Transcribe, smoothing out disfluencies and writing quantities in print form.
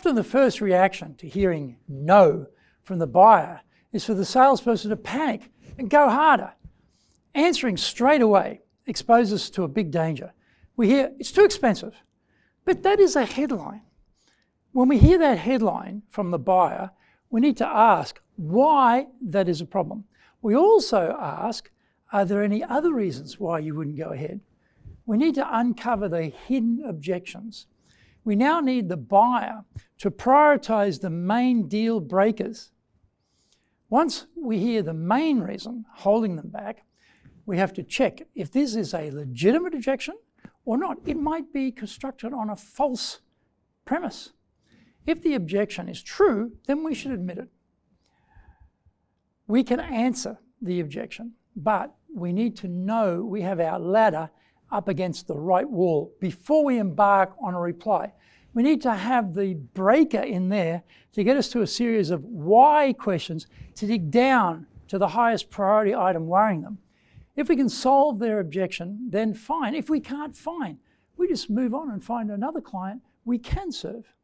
Often the first reaction to hearing no from the buyer is for the salesperson to panic and go harder. Answering straight away exposes us to a big danger. We hear, it's too expensive, but that is a headline. When we hear that headline from the buyer, we need to ask why that is a problem. We also ask, are there any other reasons why you wouldn't go ahead? We need to uncover the hidden objections. We now need the buyer to prioritize the main deal breakers. Once we hear the main reason holding them back, we have to check if this is a legitimate objection or not. It might be constructed on a false premise. If the objection is true, then we should admit it. We can answer the objection, but we need to know we have our ladder up against the right wall before we embark on a reply. We need to have the breaker in there to get us to a series of why questions to dig down to the highest priority item worrying them. If we can solve their objection, then fine. If we can't, fine. We just move on and find another client we can serve.